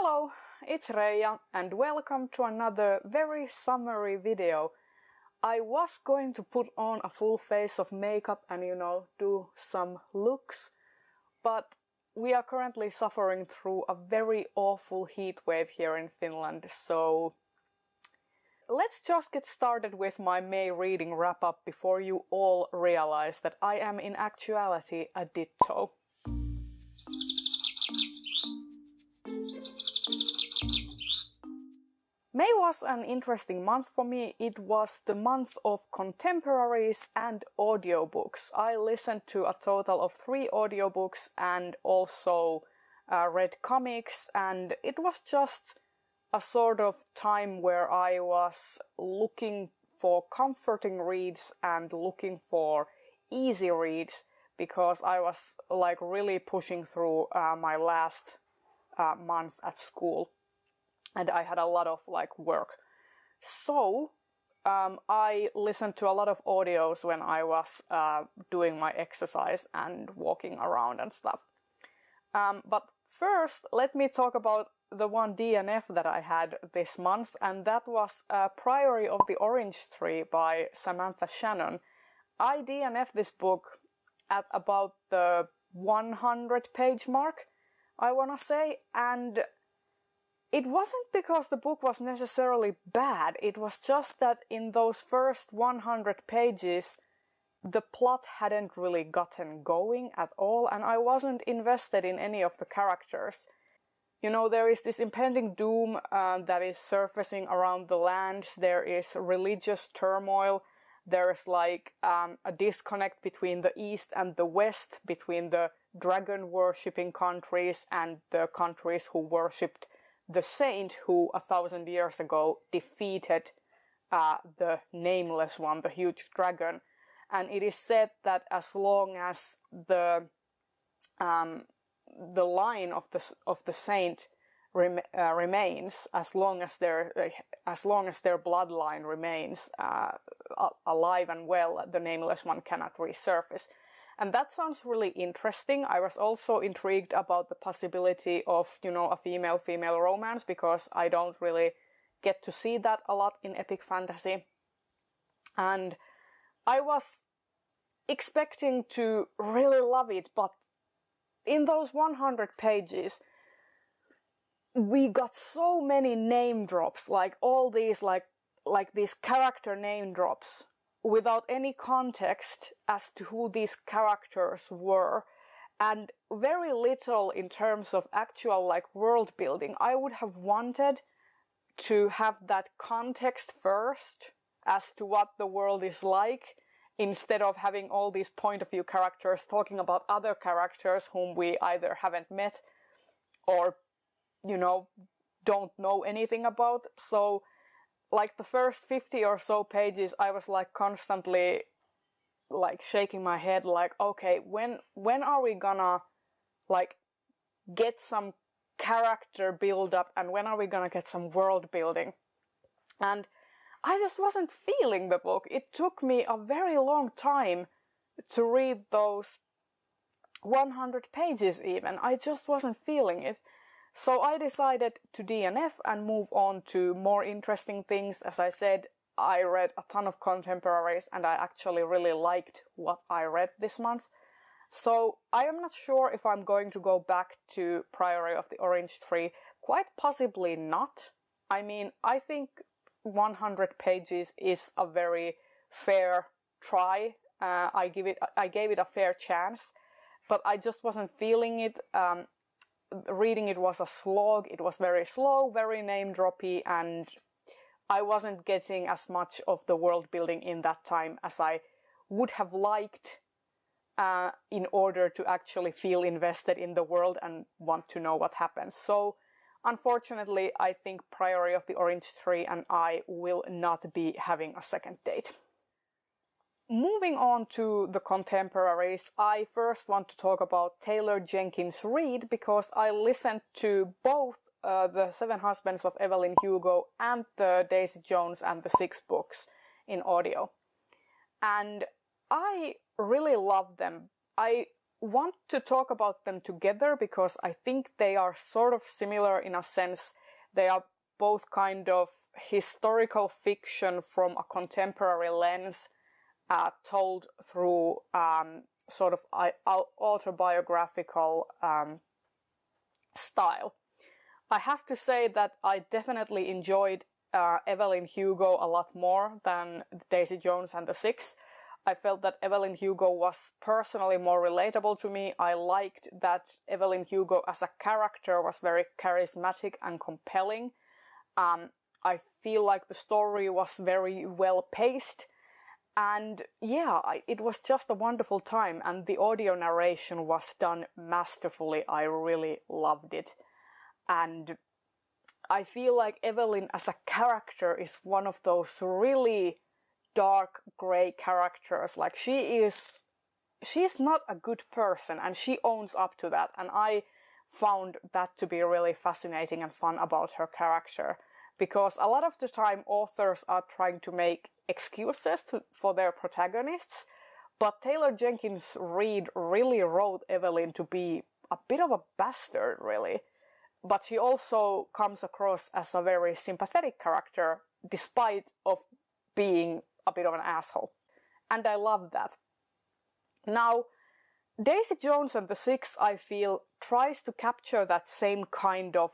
Hello, it's Reija and welcome to another very summery video. I was going to put on a full face of makeup and do some looks, but we are currently suffering through a very awful heat wave here in Finland, so let's just get started with my May reading wrap-up before you all realize that I am in actuality a ditto. May was an interesting month for me. It was the month of contemporaries and audiobooks. I listened to a total of 3 audiobooks and also read comics, and it was just a sort of time where I was looking for comforting reads and looking for easy reads because I was like really pushing through my last months at school. And I had a lot of work. So I listened to a lot of audios when I was doing my exercise and walking around and stuff. But first, let me talk about the one DNF that I had this month, and that was Priory of the Orange Tree by Samantha Shannon. I DNF'd this book at about the 100-page mark, I wanna say, and it wasn't because the book was necessarily bad, it was just that in those first 100 pages the plot hadn't really gotten going at all, and I wasn't invested in any of the characters. There is this impending doom that is surfacing around the land, there is religious turmoil, there is a disconnect between the East and the West, between the dragon-worshipping countries and the countries who worshipped the saint who 1,000 years ago defeated the Nameless One, the huge dragon. And it is said that as long as the line of the saint remains, as long as their bloodline remains alive and well, the Nameless One cannot resurface. And that sounds really interesting. I was also intrigued about the possibility of, a female-female romance, because I don't really get to see that a lot in epic fantasy. And I was expecting to really love it, but in those 100 pages, we got so many name drops, all these, these character name drops, without any context as to who these characters were, and very little in terms of actual world building. I would have wanted to have that context first as to what the world is like, instead of having all these point of view characters talking about other characters whom we either haven't met or don't know anything about. So the first 50 or so pages, I was constantly shaking my head okay, when are we gonna get some character build up, and when are we gonna get some world building? And I just wasn't feeling the book. It took me a very long time to read those 100 pages even. I just wasn't feeling it. So I decided to DNF and move on to more interesting things. As I said, I read a ton of contemporaries and I actually really liked what I read this month. So I am not sure if I'm going to go back to Priory of the Orange Tree. Quite possibly not. I mean, I think 100 pages is a very fair try. I gave it a fair chance, but I just wasn't feeling it. Reading it was a slog. It was very slow, very name-droppy, and I wasn't getting as much of the world building in that time as I would have liked in order to actually feel invested in the world and want to know what happens. So, unfortunately, I think Priory of the Orange Tree and I will not be having a second date. Moving on to the contemporaries, I first want to talk about Taylor Jenkins' Reid, because I listened to both the 7 Husbands of Evelyn, Hugo and the Daisy Jones and the 6 books in audio. And I really loved them. I want to talk about them together because I think they are sort of similar in a sense. They are both kind of historical fiction from a contemporary lens, told through sort of autobiographical style. I have to say that I definitely enjoyed Evelyn Hugo a lot more than Daisy Jones and the Six. I felt that Evelyn Hugo was personally more relatable to me. I liked that Evelyn Hugo as a character was very charismatic and compelling. I feel like the story was very well paced. And yeah, it was just a wonderful time, and the audio narration was done masterfully. I really loved it. And I feel like Evelyn as a character is one of those really dark grey characters. Like she's not a good person, and she owns up to that, and I found that to be really fascinating and fun about her character, because a lot of the time authors are trying to make excuses for their protagonists, but Taylor Jenkins Reid really wrote Evelyn to be a bit of a bastard, really, but she also comes across as a very sympathetic character despite of being a bit of an asshole. And I love that. Now, Daisy Jones and the Six, I feel, tries to capture that same kind of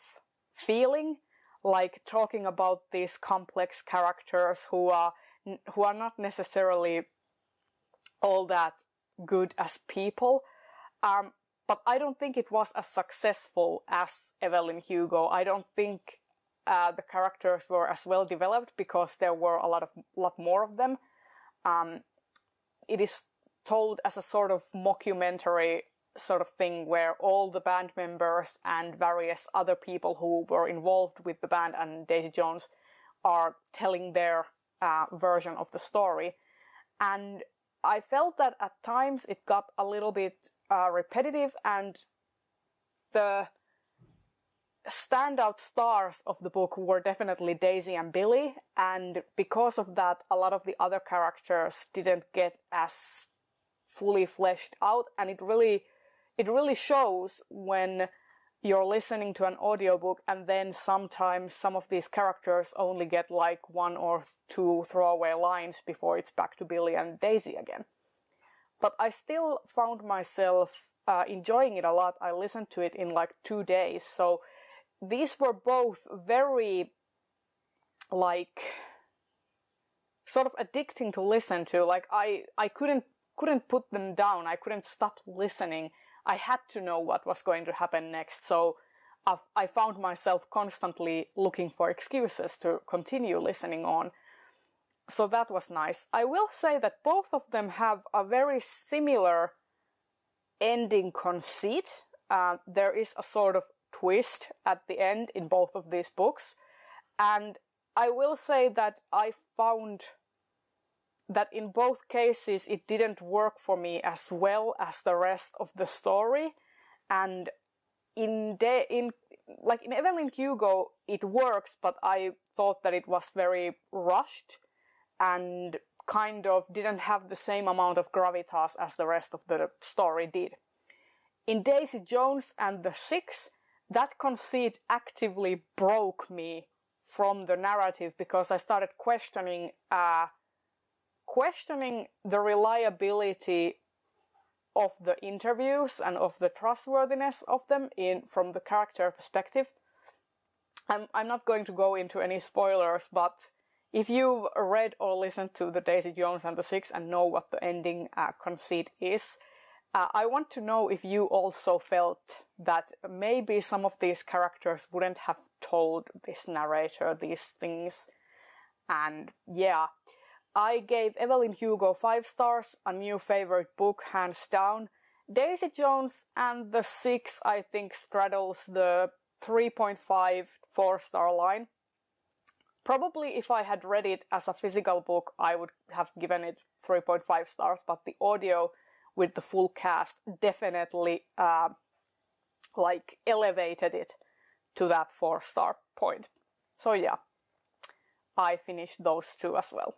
feeling, like talking about these complex characters who are not necessarily all that good as people. But I don't think it was as successful as Evelyn Hugo. I don't think the characters were as well developed because there were a lot more of them. It is told as a sort of mockumentary sort of thing where all the band members and various other people who were involved with the band and Daisy Jones are telling their version of the story. And I felt that at times it got a little bit repetitive, and the standout stars of the book were definitely Daisy and Billy, and because of that a lot of the other characters didn't get as fully fleshed out, and it really shows when you're listening to an audiobook and then sometimes some of these characters only get like one or two throwaway lines before it's back to Billy and Daisy again. But I still found myself enjoying it a lot. I listened to it in like 2 days, so these were both very, like, sort of addicting to listen to. Like, I couldn't put them down. I couldn't stop listening. I had to know what was going to happen next, so I found myself constantly looking for excuses to continue listening on. So that was nice. I will say that both of them have a very similar ending conceit. There is a sort of twist at the end in both of these books, and I will say that I found that in both cases it didn't work for me as well as the rest of the story. And in Evelyn Hugo it works, but I thought that it was very rushed and kind of didn't have the same amount of gravitas as the rest of the story did. In Daisy Jones and the Six, that conceit actively broke me from the narrative because I started questioning the reliability of the interviews and of the trustworthiness of them from the character perspective. I'm not going to go into any spoilers, but if you've read or listened to the Daisy Jones and the Six and know what the ending conceit is, I want to know if you also felt that maybe some of these characters wouldn't have told this narrator these things. And yeah, I gave Evelyn Hugo 5 stars, a new favorite book, hands down. Daisy Jones and the Six, I think, straddles the 3.5, 4-star line. Probably if I had read it as a physical book, I would have given it 3.5 stars, but the audio with the full cast definitely elevated it to that 4-star point. So yeah, I finished those two as well.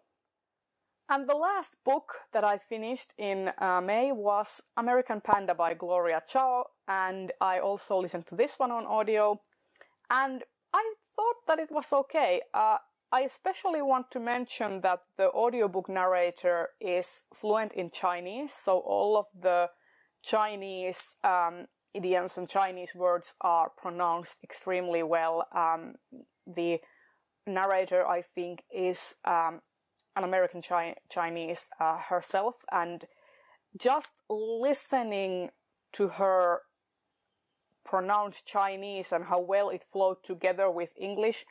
And the last book that I finished in May was American Panda by Gloria Chao, and I also listened to this one on audio, and I thought that it was okay. I especially want to mention that the audiobook narrator is fluent in Chinese, so all of the Chinese idioms and Chinese words are pronounced extremely well. The narrator, I think, is an American Chinese herself, and just listening to her pronounced Chinese and how well it flowed together with English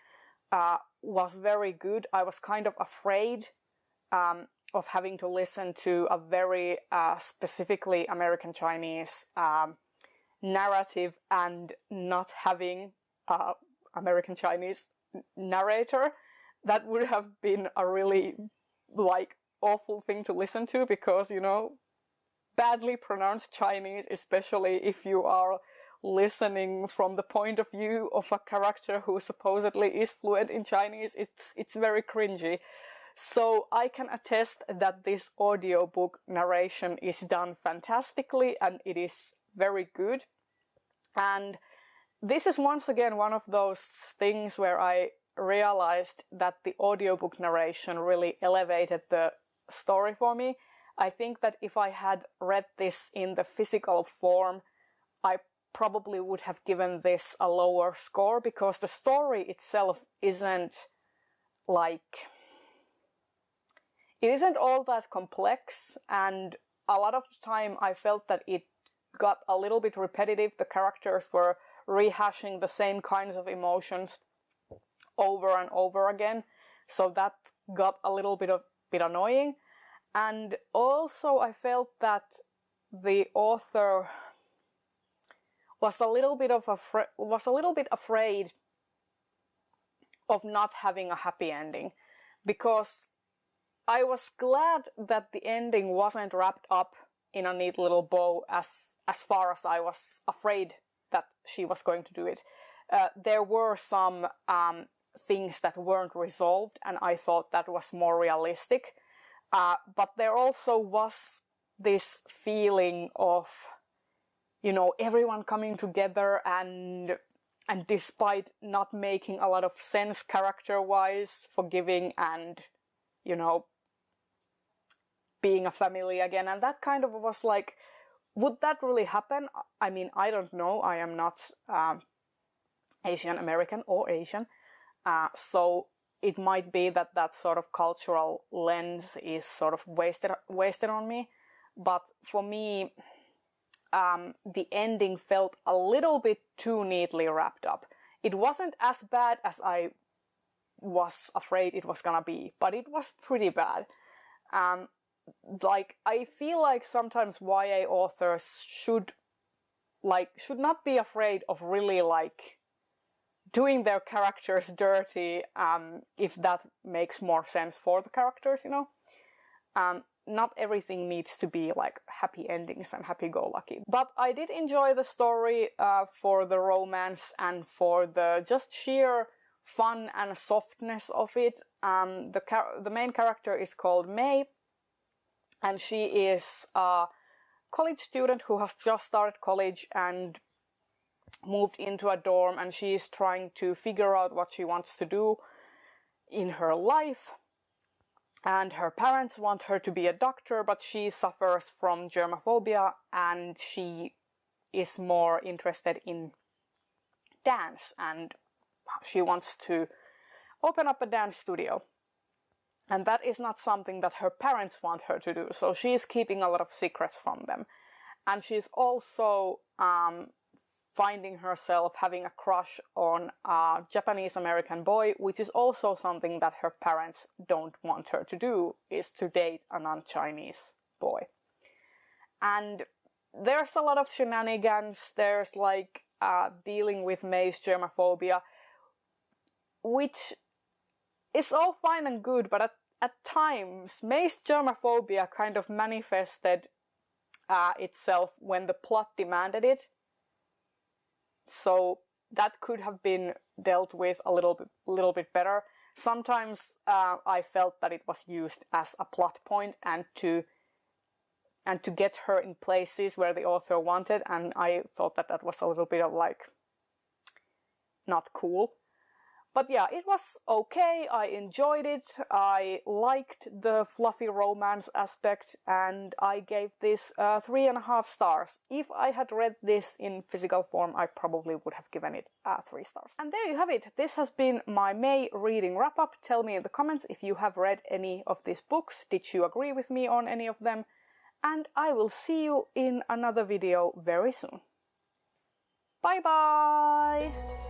was very good. I was kind of afraid of having to listen to a very specifically American Chinese narrative and not having American Chinese narrator. That would have been a really awful thing to listen to, because, you know, badly pronounced Chinese, especially if you are listening from the point of view of a character who supposedly is fluent in Chinese, it's very cringy. So I can attest that this audiobook narration is done fantastically, and it is very good. And this is once again one of those things where I realized that the audiobook narration really elevated the story for me. I think that if I had read this in the physical form, I probably would have given this a lower score, because the story itself isn't all that complex, and a lot of the time I felt that it got a little bit repetitive. The characters were rehashing the same kinds of emotions over and over again, so that got a little bit annoying. And also I felt that the author was a little bit afraid of not having a happy ending, because I was glad that the ending wasn't wrapped up in a neat little bow as far as I was afraid that she was going to do it. There were some things that weren't resolved, and I thought that was more realistic. But there also was this feeling of, you know, everyone coming together, and despite not making a lot of sense character-wise, forgiving and, you know, being a family again. And that kind of was like, would that really happen? I mean, I don't know. I am not Asian American or Asian. So it might be that that sort of cultural lens is sort of wasted on me. But for me, the ending felt a little bit too neatly wrapped up. It wasn't as bad as I was afraid it was gonna be, but it was pretty bad. I feel like sometimes YA authors should not be afraid of really doing their characters dirty, if that makes more sense for the characters, you know. Not everything needs to be like happy endings and happy-go-lucky. But I did enjoy the story for the romance and for the just sheer fun and softness of it. The main character is called May, and she is a college student who has just started college and moved into a dorm, and she is trying to figure out what she wants to do in her life. And her parents want her to be a doctor, but she suffers from germophobia, and she is more interested in dance, and she wants to open up a dance studio. And that is not something that her parents want her to do, so she is keeping a lot of secrets from them. And she's also finding herself having a crush on a Japanese-American boy, which is also something that her parents don't want her to do, is to date a non-Chinese boy. And there's a lot of shenanigans. There's dealing with May's germophobia, which is all fine and good, but at times May's germophobia kind of manifested itself when the plot demanded it. So that could have been dealt with a little bit better. Sometimes I felt that it was used as a plot point and to get her in places where the author wanted, and I thought that that was a little bit of like not cool. But yeah, it was okay, I enjoyed it, I liked the fluffy romance aspect, and I gave this 3.5 stars. If I had read this in physical form, I probably would have given it 3 stars. And there you have it. This has been my May reading wrap-up. Tell me in the comments if you have read any of these books. Did you agree with me on any of them? And I will see you in another video very soon. Bye bye!